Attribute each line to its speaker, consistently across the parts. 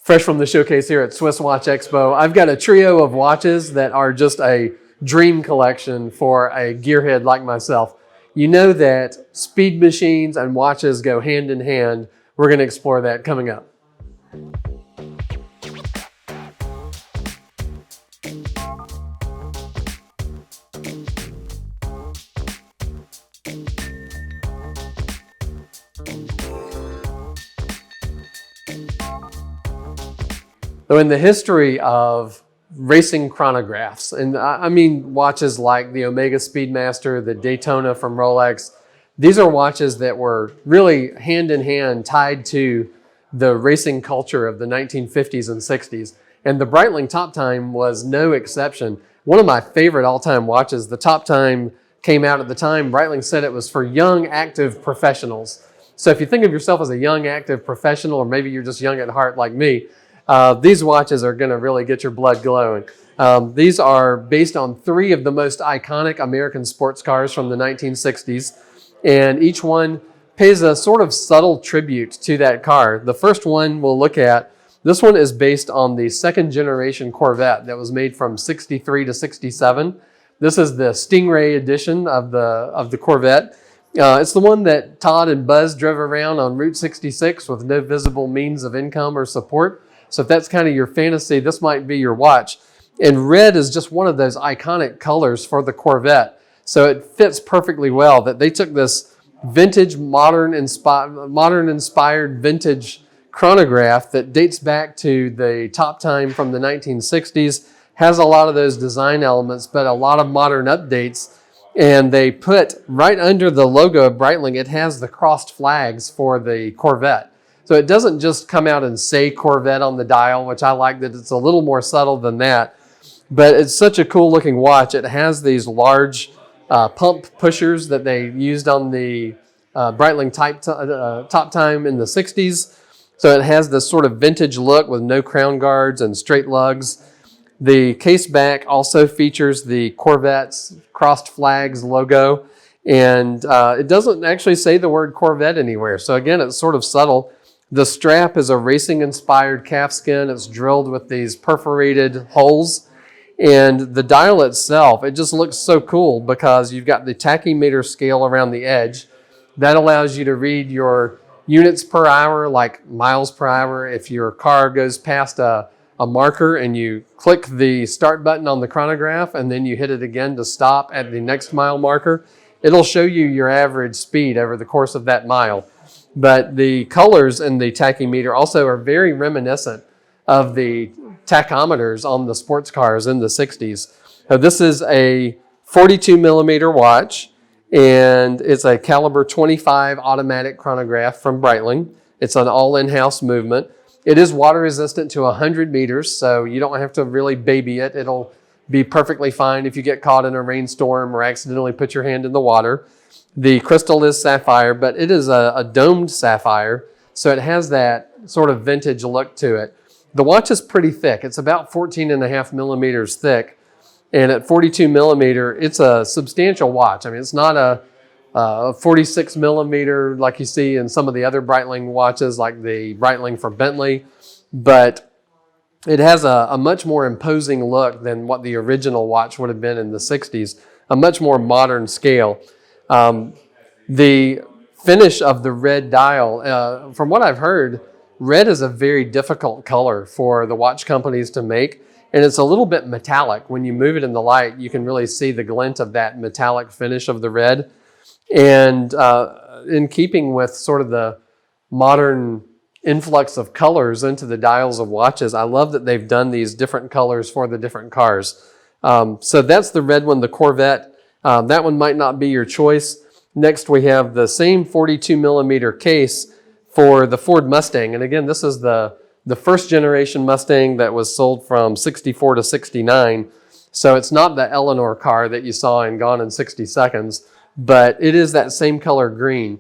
Speaker 1: Fresh from the showcase here at SwissWatchExpo, I've got a trio of watches that are just a dream collection for a gearhead like myself. You know that speed machines and watches go hand in hand. We're going to explore that coming up. So in the history of racing chronographs, and I mean watches like the Omega Speedmaster, the Daytona from Rolex, these are watches that were really hand in hand tied to the racing culture of the 1950s and 60s. And the Breitling Top Time was no exception. One of my favorite all-time watches, the Top Time came out at the time. Breitling said it was for young, active professionals. So if you think of yourself as a young, active professional, or maybe you're just young at heart like me, these watches are going to really get your blood glowing. These are based on three of the most iconic American sports cars from the 1960s, and each one pays a sort of subtle tribute to that car. The first one we'll look at, this one is based on the second generation Corvette that was made from 63 to 67. This is the Stingray edition of the Corvette. It's the one that Todd and Buzz drove around on Route 66 with no visible means of income or support. So if that's kind of your fantasy, this might be your watch. And red is just one of those iconic colors for the Corvette. So it fits perfectly well that they took this vintage, modern inspired vintage chronograph that dates back to the Top Time from the 1960s, has a lot of those design elements, but a lot of modern updates. And they put right under the logo of Breitling, it has the crossed flags for the Corvette. So it doesn't just come out and say Corvette on the dial, which I like that it's a little more subtle than that. But it's such a cool looking watch. It has these large pump pushers that they used on the Breitling Top Time in the 60s. So it has this sort of vintage look with no crown guards and straight lugs. The case back also features the Corvette's crossed flags logo. And it doesn't actually say the word Corvette anywhere. So again, it's sort of subtle. The strap is a racing-inspired calfskin. It's drilled with these perforated holes. And the dial itself, it just looks so cool because you've got the tachymeter scale around the edge. That allows you to read your units per hour, like miles per hour. If your car goes past a marker and you click the start button on the chronograph and then you hit it again to stop at the next mile marker, it'll show you your average speed over the course of that mile. But the colors in the tachymeter also are very reminiscent of the tachometers on the sports cars in the 60s. Now, this is a 42 millimeter watch, and it's a caliber 25 automatic chronograph from Breitling. It's an all in-house movement. It is water resistant to 100 meters, so you don't have to really baby it. It'll be perfectly fine if you get caught in a rainstorm or accidentally put your hand in the water. The crystal is sapphire, but it is a domed sapphire, so it has that sort of vintage look to it. The watch is pretty thick. It's about 14.5 millimeters thick, and at 42 millimeter, it's a substantial watch. I mean, it's not a 46 millimeter like you see in some of the other Breitling watches, like the Breitling for Bentley, but it has a much more imposing look than what the original watch would have been in the 60s, a much more modern scale. The finish of the red dial, from what I've heard, red is a very difficult color for the watch companies to make, and it's a little bit metallic. When you move it in the light, you can really see the glint of that metallic finish of the red. And in keeping with sort of the modern influx of colors into the dials of watches, I love that they've done these different colors for the different cars. So that's the red one, the Corvette. That one might not be your choice. Next, we have the same 42 millimeter case for the Ford Mustang. And again, this is the first generation Mustang that was sold from 64 to 69. So it's not the Eleanor car that you saw in Gone in 60 Seconds, but it is that same color green.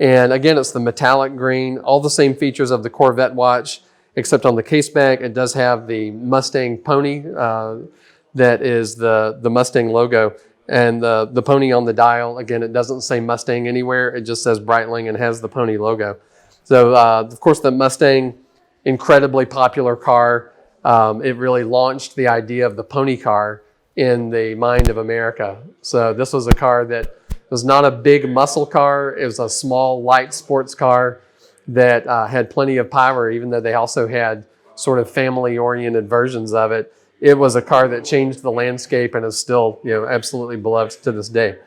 Speaker 1: And again, it's the metallic green, all the same features of the Corvette watch, except on the case back, it does have the Mustang pony that is the Mustang logo. And the pony on the dial, again, it doesn't say Mustang anywhere. It just says Breitling and has the pony logo. So, of course, the Mustang incredibly popular car. It really launched the idea of the pony car in the mind of America. So this was a car that was not a big muscle car. It was a small, light sports car that had plenty of power, even though they also had sort of family-oriented versions of it. It was a car that changed the landscape and is still, absolutely beloved to this day.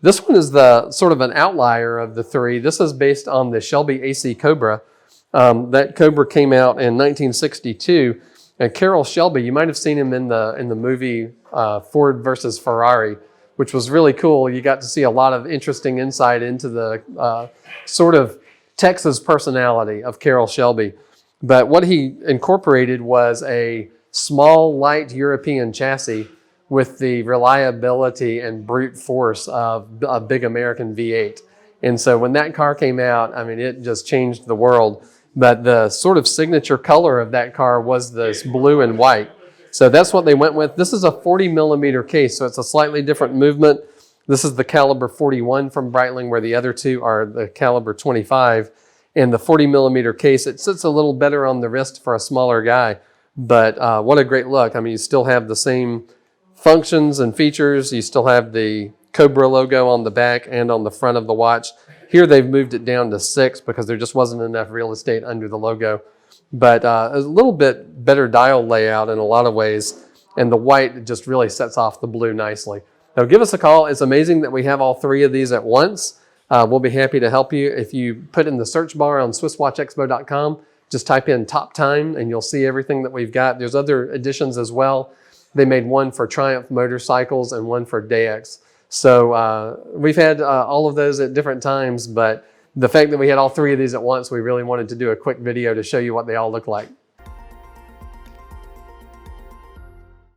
Speaker 1: This one is the sort of an outlier of the three. This is based on the Shelby AC Cobra. That Cobra came out in 1962. And Carroll Shelby, you might have seen him in the movie Ford versus Ferrari, which was really cool. You got to see a lot of interesting insight into the sort of Texas personality of Carroll Shelby. But what he incorporated was a small, light European chassis with the reliability and brute force of a big American V8. And so when that car came out, I mean, it just changed the world. But the sort of signature color of that car was this blue and white. So that's what they went with. This is a 40 millimeter case, so it's a slightly different movement. This is the caliber 41 from Breitling, where the other two are the caliber 25. And the 40 millimeter case, it sits a little better on the wrist for a smaller guy. But what a great look. I mean, you still have the same functions and features. You still have the Cobra logo on the back and on the front of the watch. Here they've moved it down to 6 because there just wasn't enough real estate under the logo. But a little bit better dial layout in a lot of ways. And the white just really sets off the blue nicely. Now give us a call. It's amazing that we have all three of these at once. We'll be happy to help you. If you put in the search bar on SwissWatchExpo.com, just type in Top Time and you'll see everything that we've got. There's other editions as well. They made one for Triumph motorcycles and one for Dax. So we've had all of those at different times, but the fact that we had all three of these at once, we really wanted to do a quick video to show you what they all look like.